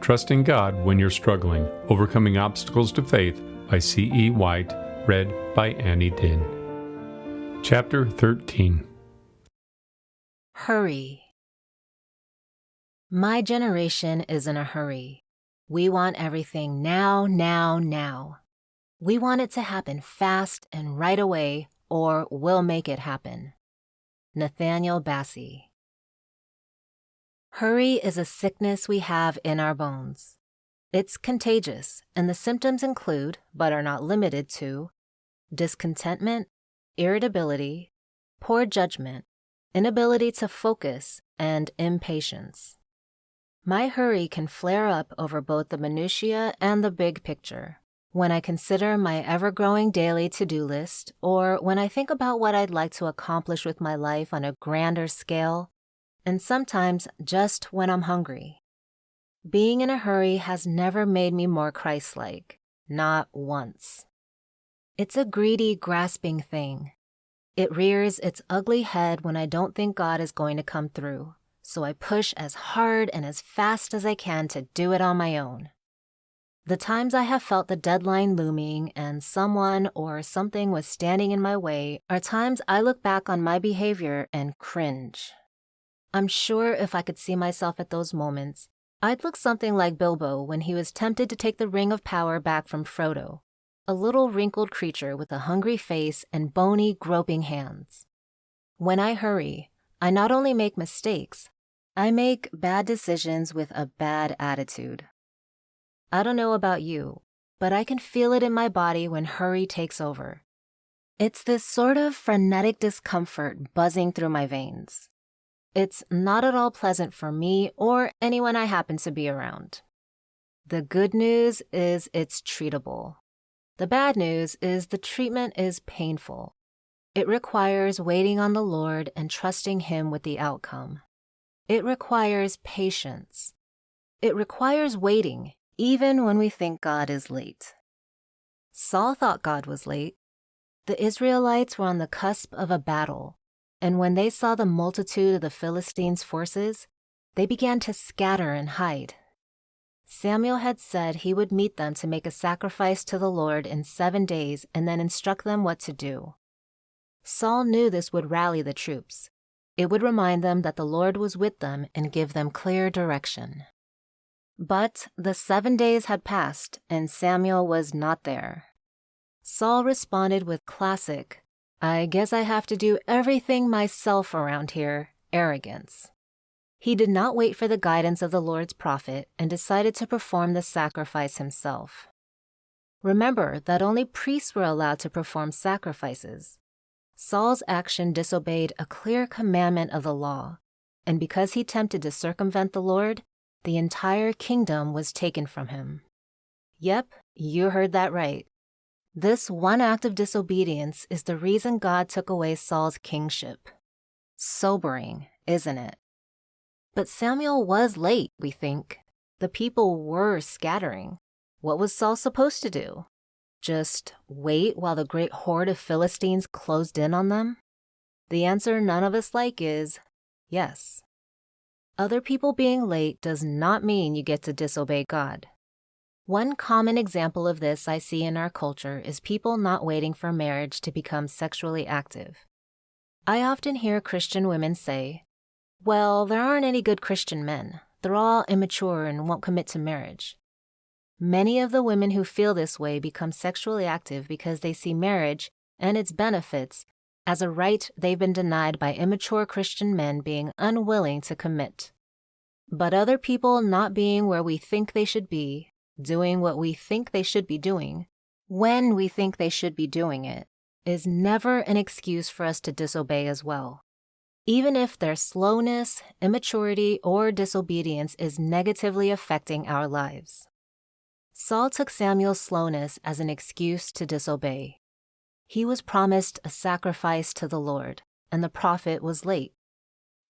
Trusting God When You're Struggling, Overcoming Obstacles to Faith by C.E. White, read by Annie Dinn. Chapter 13. Hurry. My generation is in a hurry. We want everything now, now, now. We want it to happen fast and right away, or we'll make it happen. Nathaniel Bassey. Hurry is a sickness we have in our bones. It's contagious, and the symptoms include, but are not limited to, discontentment, irritability, poor judgment, inability to focus, and impatience. My hurry can flare up over both the minutiae and the big picture. When I consider my ever-growing daily to-do list, or when I think about what I'd like to accomplish with my life on a grander scale, and sometimes just when I'm hungry. Being in a hurry has never made me more Christ-like, not once. It's a greedy, grasping thing. It rears its ugly head when I don't think God is going to come through, so I push as hard and as fast as I can to do it on my own. The times I have felt the deadline looming and someone or something was standing in my way are times I look back on my behavior and cringe. I'm sure if I could see myself at those moments, I'd look something like Bilbo when he was tempted to take the ring of power back from Frodo, a little wrinkled creature with a hungry face and bony, groping hands. When I hurry, I not only make mistakes, I make bad decisions with a bad attitude. I don't know about you, but I can feel it in my body when hurry takes over. It's this sort of frenetic discomfort buzzing through my veins. It's not at all pleasant for me or anyone I happen to be around. The good news is it's treatable. The bad news is the treatment is painful. It requires waiting on the Lord and trusting Him with the outcome. It requires patience. It requires waiting, even when we think God is late. Saul thought God was late. The Israelites were on the cusp of a battle. And when they saw the multitude of the Philistines' forces, they began to scatter and hide. Samuel had said he would meet them to make a sacrifice to the Lord in 7 days and then instruct them what to do. Saul knew this would rally the troops. It would remind them that the Lord was with them and give them clear direction. But the 7 days had passed and Samuel was not there. Saul responded with classic, "I guess I have to do everything myself around here," arrogance. He did not wait for the guidance of the Lord's prophet and decided to perform the sacrifice himself. Remember that only priests were allowed to perform sacrifices. Saul's action disobeyed a clear commandment of the law, and because he attempted to circumvent the Lord, the entire kingdom was taken from him. Yep, you heard that right. This one act of disobedience is the reason God took away Saul's kingship. Sobering, isn't it? But Samuel was late, we think. The people were scattering. What was Saul supposed to do? Just wait while the great horde of Philistines closed in on them? The answer none of us like is yes. Other people being late does not mean you get to disobey God. One common example of this I see in our culture is people not waiting for marriage to become sexually active. I often hear Christian women say, "Well, there aren't any good Christian men. They're all immature and won't commit to marriage." Many of the women who feel this way become sexually active because they see marriage and its benefits as a right they've been denied by immature Christian men being unwilling to commit. But other people not being where we think they should be, doing what we think they should be doing, when we think they should be doing it, is never an excuse for us to disobey as well, even if their slowness, immaturity, or disobedience is negatively affecting our lives. Saul took Samuel's slowness as an excuse to disobey. He was promised a sacrifice to the Lord, and the prophet was late.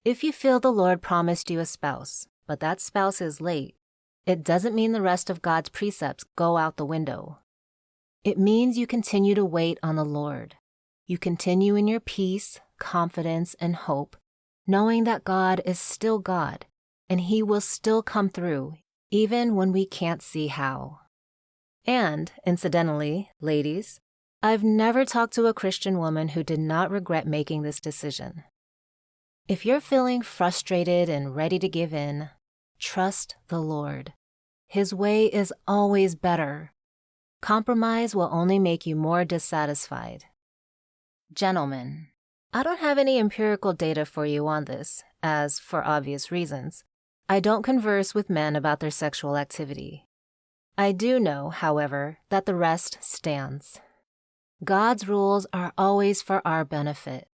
If you feel the Lord promised you a spouse, but that spouse is late, it doesn't mean the rest of God's precepts go out the window. It means you continue to wait on the Lord. You continue in your peace, confidence, and hope, knowing that God is still God, and He will still come through, even when we can't see how. And, incidentally, ladies, I've never talked to a Christian woman who did not regret making this decision. If you're feeling frustrated and ready to give in, trust the Lord. His way is always better. Compromise will only make you more dissatisfied. Gentlemen, I don't have any empirical data for you on this, as, for obvious reasons, I don't converse with men about their sexual activity. I do know, however, that the rest stands. God's rules are always for our benefit,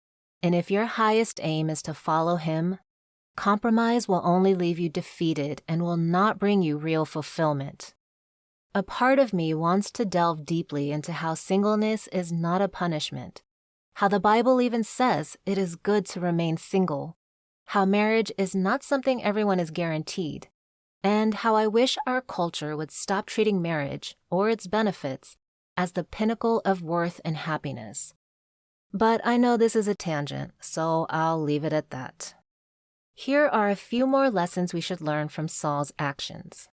and if your highest aim is to follow Him, compromise will only leave you defeated and will not bring you real fulfillment. A part of me wants to delve deeply into how singleness is not a punishment, how the Bible even says it is good to remain single, how marriage is not something everyone is guaranteed, and how I wish our culture would stop treating marriage, or its benefits, as the pinnacle of worth and happiness. But I know this is a tangent, so I'll leave it at that. Here are a few more lessons we should learn from Saul's actions.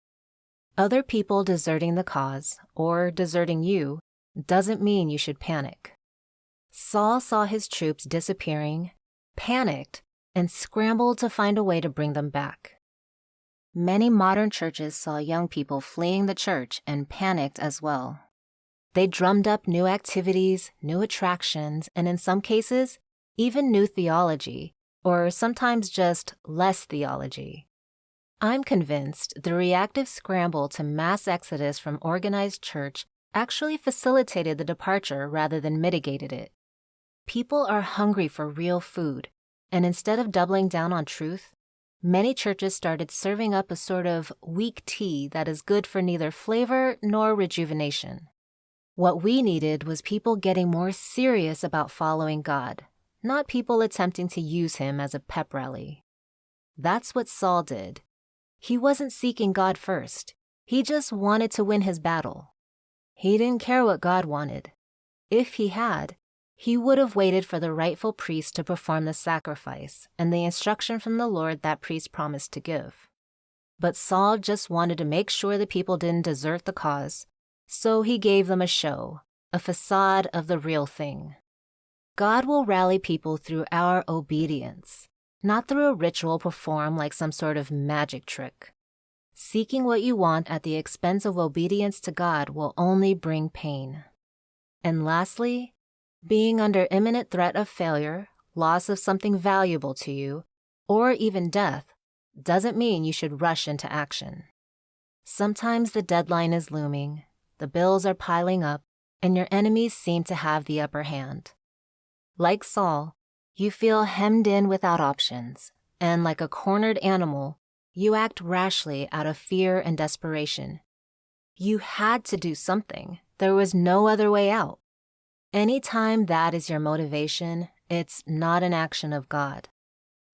Other people deserting the cause, or deserting you, doesn't mean you should panic. Saul saw his troops disappearing, panicked, and scrambled to find a way to bring them back. Many modern churches saw young people fleeing the church and panicked as well. They drummed up new activities, new attractions, and in some cases, even new theology, or sometimes just less theology. I'm convinced the reactive scramble to mass exodus from organized church actually facilitated the departure rather than mitigated it. People are hungry for real food, and instead of doubling down on truth, many churches started serving up a sort of weak tea that is good for neither flavor nor rejuvenation. What we needed was people getting more serious about following God, not people attempting to use Him as a pep rally. That's what Saul did. He wasn't seeking God first. He just wanted to win his battle. He didn't care what God wanted. If he had, he would have waited for the rightful priest to perform the sacrifice and the instruction from the Lord that priest promised to give. But Saul just wanted to make sure the people didn't desert the cause, so he gave them a show, a facade of the real thing. God will rally people through our obedience, not through a ritual performed like some sort of magic trick. Seeking what you want at the expense of obedience to God will only bring pain. And lastly, being under imminent threat of failure, loss of something valuable to you, or even death, doesn't mean you should rush into action. Sometimes the deadline is looming, the bills are piling up, and your enemies seem to have the upper hand. Like Saul, you feel hemmed in without options, and like a cornered animal, you act rashly out of fear and desperation. You had to do something. There was no other way out. Anytime that is your motivation, it's not an action of God.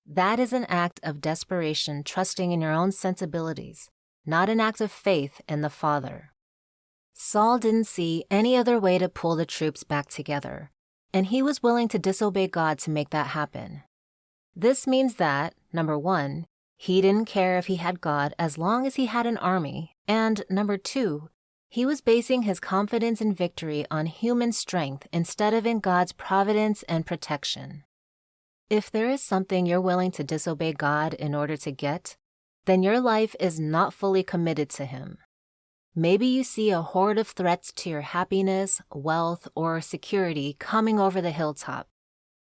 That is an act of desperation, trusting in your own sensibilities, not an act of faith in the Father. Saul didn't see any other way to pull the troops back together, and he was willing to disobey God to make that happen. This means that, number one, he didn't care if he had God as long as he had an army, and number two, he was basing his confidence in victory on human strength instead of in God's providence and protection. If there is something you're willing to disobey God in order to get, then your life is not fully committed to Him. Maybe you see a horde of threats to your happiness, wealth, or security coming over the hilltop,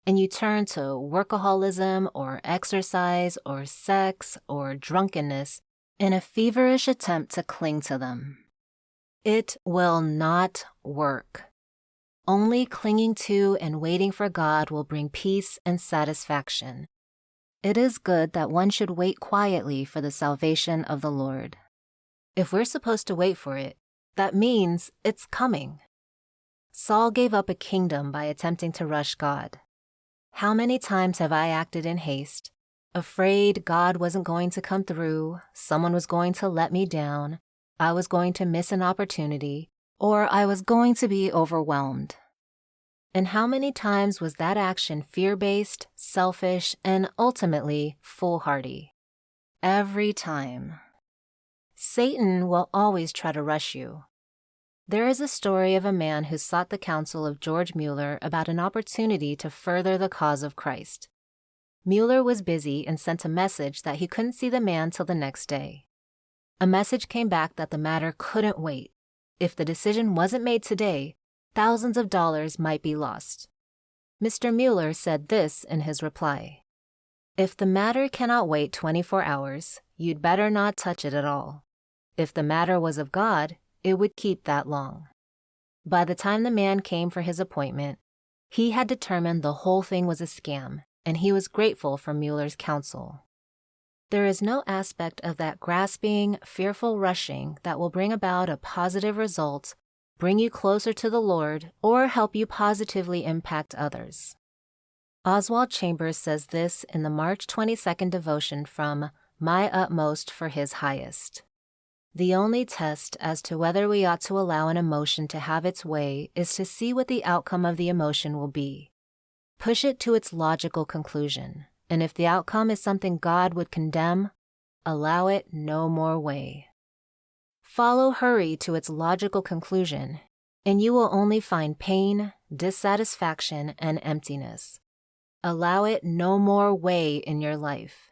and you turn to workaholism or exercise or sex or drunkenness in a feverish attempt to cling to them. It will not work. Only clinging to and waiting for God will bring peace and satisfaction. It is good that one should wait quietly for the salvation of the Lord. If we're supposed to wait for it, that means it's coming. Saul gave up a kingdom by attempting to rush God. How many times have I acted in haste, afraid God wasn't going to come through, someone was going to let me down, I was going to miss an opportunity, or I was going to be overwhelmed. And how many times was that action fear-based, selfish, and ultimately foolhardy? Every time. Satan will always try to rush you. There is a story of a man who sought the counsel of George Mueller about an opportunity to further the cause of Christ. Mueller was busy and sent a message that he couldn't see the man till the next day. A message came back that the matter couldn't wait. If the decision wasn't made today, thousands of dollars might be lost. Mr. Mueller said this in his reply: "If the matter cannot wait 24 hours, you'd better not touch it at all. If the matter was of God, it would keep that long." By the time the man came for his appointment, he had determined the whole thing was a scam, and he was grateful for Mueller's counsel. There is no aspect of that grasping, fearful rushing that will bring about a positive result, bring you closer to the Lord, or help you positively impact others. Oswald Chambers says this in the March 22nd devotion from My Utmost for His Highest. The only test as to whether we ought to allow an emotion to have its way is to see what the outcome of the emotion will be. Push it to its logical conclusion, and if the outcome is something God would condemn, allow it no more way. Follow hurry to its logical conclusion, and you will only find pain, dissatisfaction, and emptiness. Allow it no more way in your life.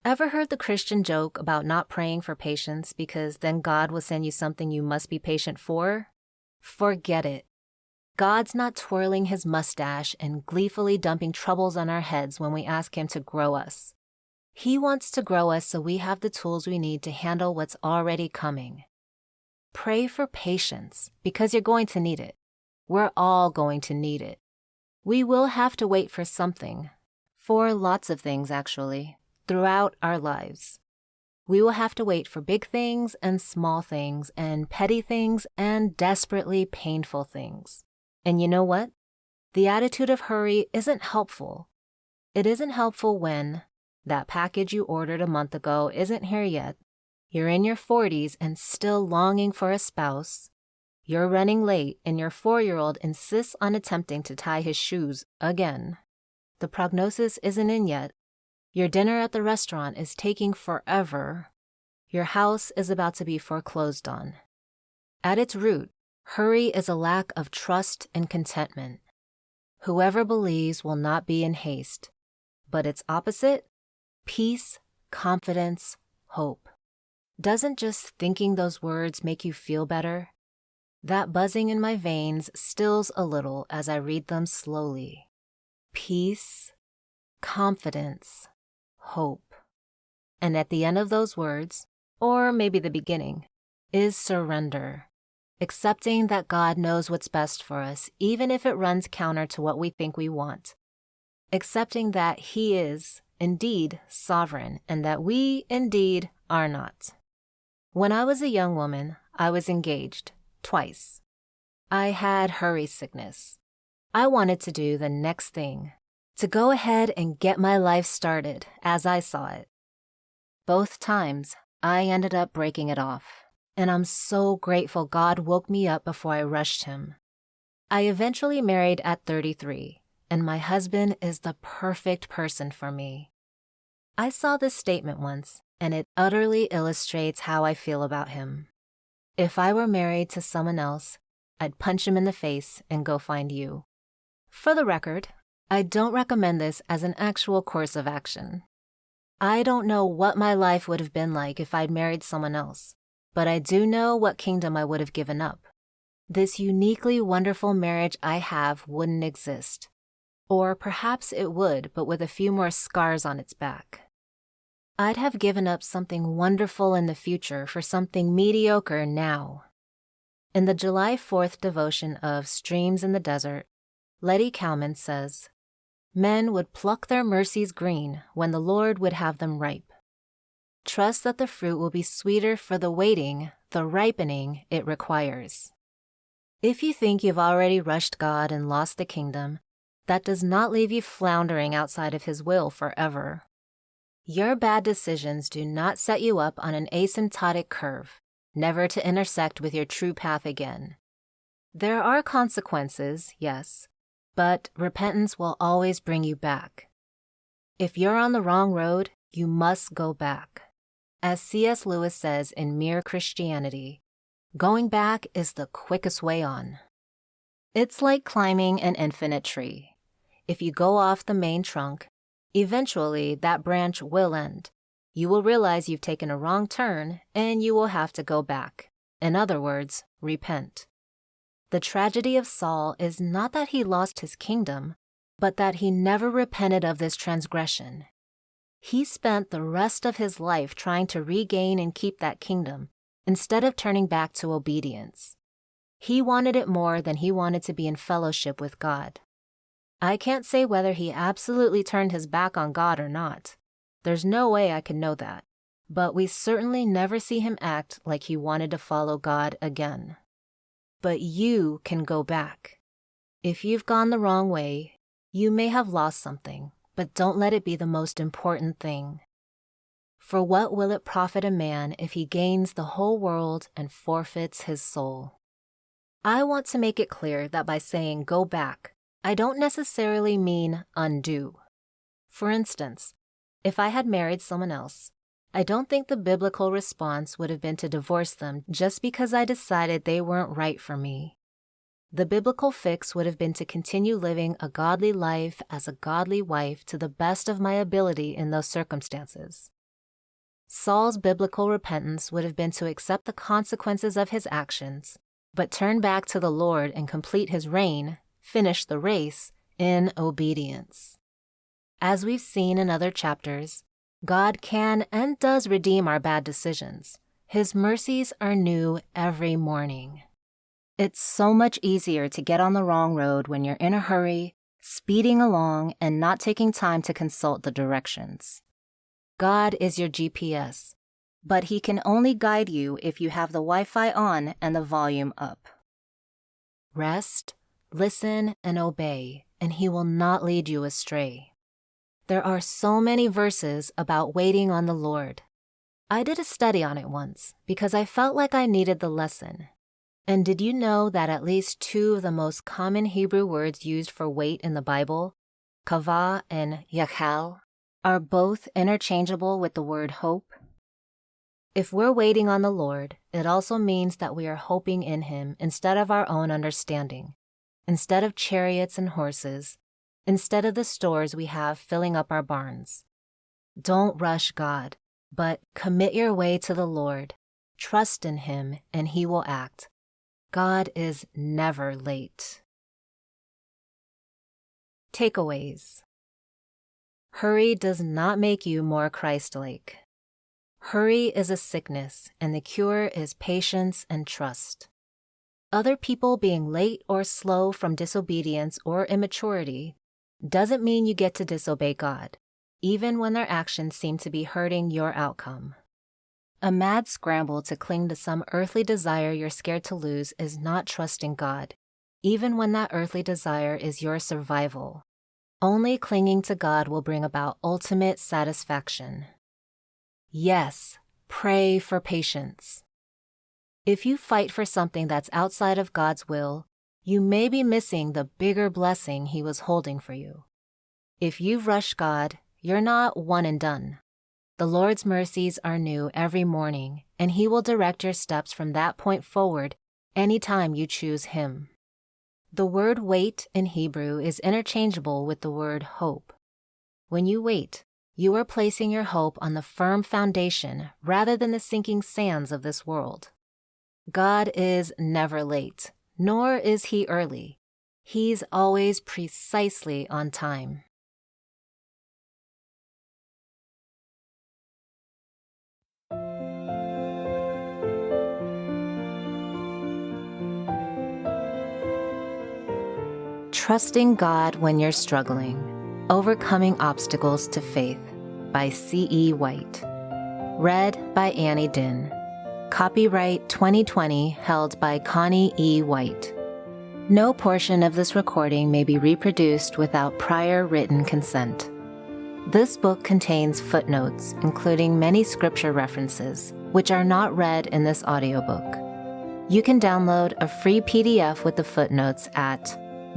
Ever heard the Christian joke about not praying for patience because then God will send you something you must be patient for? Forget it. God's not twirling his mustache and gleefully dumping troubles on our heads when we ask him to grow us. He wants to grow us so we have the tools we need to handle what's already coming. Pray for patience because you're going to need it. We're all going to need it. We will have to wait for something, for lots of things actually, throughout our lives. We will have to wait for big things and small things and petty things and desperately painful things. And you know what? The attitude of hurry isn't helpful. It isn't helpful when that package you ordered a month ago isn't here yet. You're in your 40s and still longing for a spouse. You're running late and your 4-year-old insists on attempting to tie his shoes again. The prognosis isn't in yet. Your dinner at the restaurant is taking forever. Your house is about to be foreclosed on. At its root, hurry is a lack of trust and contentment. Whoever believes will not be in haste, but its opposite, peace, confidence, hope. Doesn't just thinking those words make you feel better? That buzzing in my veins stills a little as I read them slowly. Peace, confidence, hope. And at the end of those words, or maybe the beginning, is surrender. Accepting that God knows what's best for us, even if it runs counter to what we think we want. Accepting that He is, indeed, sovereign, and that we, indeed, are not. When I was a young woman, I was engaged, twice. I had hurry sickness. I wanted to do the next thing, to go ahead and get my life started as I saw it. Both times, I ended up breaking it off. And I'm so grateful God woke me up before I rushed him. I eventually married at 33, and my husband is the perfect person for me. I saw this statement once, and it utterly illustrates how I feel about him. If I were married to someone else, I'd punch him in the face and go find you. For the record, I don't recommend this as an actual course of action. I don't know what my life would have been like if I'd married someone else. But I do know what kingdom I would have given up. This uniquely wonderful marriage I have wouldn't exist. Or perhaps it would, but with a few more scars on its back. I'd have given up something wonderful in the future for something mediocre now. In the July 4th devotion of Streams in the Desert, Letty Cowman says, "Men would pluck their mercies green when the Lord would have them ripe. Trust that the fruit will be sweeter for the waiting, the ripening it requires." If you think you've already rushed God and lost the kingdom, that does not leave you floundering outside of His will forever. Your bad decisions do not set you up on an asymptotic curve, never to intersect with your true path again. There are consequences, yes, but repentance will always bring you back. If you're on the wrong road, you must go back. As C.S. Lewis says in Mere Christianity, going back is the quickest way on. It's like climbing an infinite tree. If you go off the main trunk, eventually that branch will end. You will realize you've taken a wrong turn and you will have to go back. In other words, repent. The tragedy of Saul is not that he lost his kingdom, but that he never repented of this transgression. He spent the rest of his life trying to regain and keep that kingdom, instead of turning back to obedience. He wanted it more than he wanted to be in fellowship with God. I can't say whether he absolutely turned his back on God or not. There's no way I can know that, but we certainly never see him act like he wanted to follow God again. But you can go back. If you've gone the wrong way, you may have lost something, but don't let it be the most important thing. For what will it profit a man if he gains the whole world and forfeits his soul? I want to make it clear that by saying go back, I don't necessarily mean undo. For instance, if I had married someone else, I don't think the biblical response would have been to divorce them just because I decided they weren't right for me. The biblical fix would have been to continue living a godly life as a godly wife to the best of my ability in those circumstances. Saul's biblical repentance would have been to accept the consequences of his actions, but turn back to the Lord and complete his reign, finish the race, in obedience. As we've seen in other chapters, God can and does redeem our bad decisions. His mercies are new every morning. It's so much easier to get on the wrong road when you're in a hurry, speeding along, and not taking time to consult the directions. God is your GPS, but He can only guide you if you have the Wi-Fi on and the volume up. Rest, listen, and obey, and He will not lead you astray. There are so many verses about waiting on the Lord. I did a study on it once because I felt like I needed the lesson. And did you know that at least two of the most common Hebrew words used for wait in the Bible, kavah and yachal, are both interchangeable with the word hope? If we're waiting on the Lord, it also means that we are hoping in Him instead of our own understanding, instead of chariots and horses, instead of the stores we have filling up our barns. Don't rush God, but commit your way to the Lord. Trust in Him, and He will act. God is never late. Takeaways. Hurry does not make you more Christ-like. Hurry is a sickness, and the cure is patience and trust. Other people being late or slow from disobedience or immaturity doesn't mean you get to disobey God, even when their actions seem to be hurting your outcome. A mad scramble to cling to some earthly desire you're scared to lose is not trusting God, even when that earthly desire is your survival. Only clinging to God will bring about ultimate satisfaction. Yes, pray for patience. If you fight for something that's outside of God's will, you may be missing the bigger blessing He was holding for you. If you've rushed God, you're not one and done. The Lord's mercies are new every morning, and He will direct your steps from that point forward anytime you choose Him. The word wait in Hebrew is interchangeable with the word hope. When you wait, you are placing your hope on the firm foundation rather than the sinking sands of this world. God is never late, nor is He early. He's always precisely on time. Trusting God When You're Struggling, Overcoming Obstacles to Faith by C.E. White. Read by Annie Dinn. Copyright 2020 held by Connie E. White. No portion of this recording may be reproduced without prior written consent. This book contains footnotes, including many scripture references, which are not read in this audiobook. You can download a free PDF with the footnotes at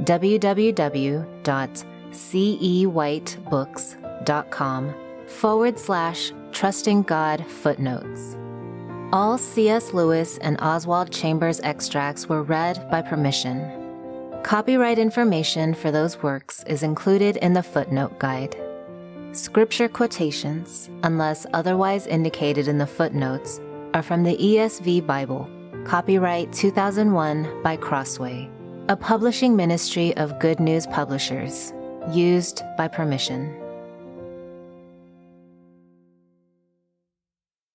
www.cewhitebooks.com /Trusting God footnotes. All C.S. Lewis and Oswald Chambers extracts were read by permission. Copyright information for those works is included in the footnote guide. Scripture quotations, unless otherwise indicated in the footnotes, are from the ESV Bible, copyright 2001 by Crossway, a publishing ministry of Good News Publishers, used by permission.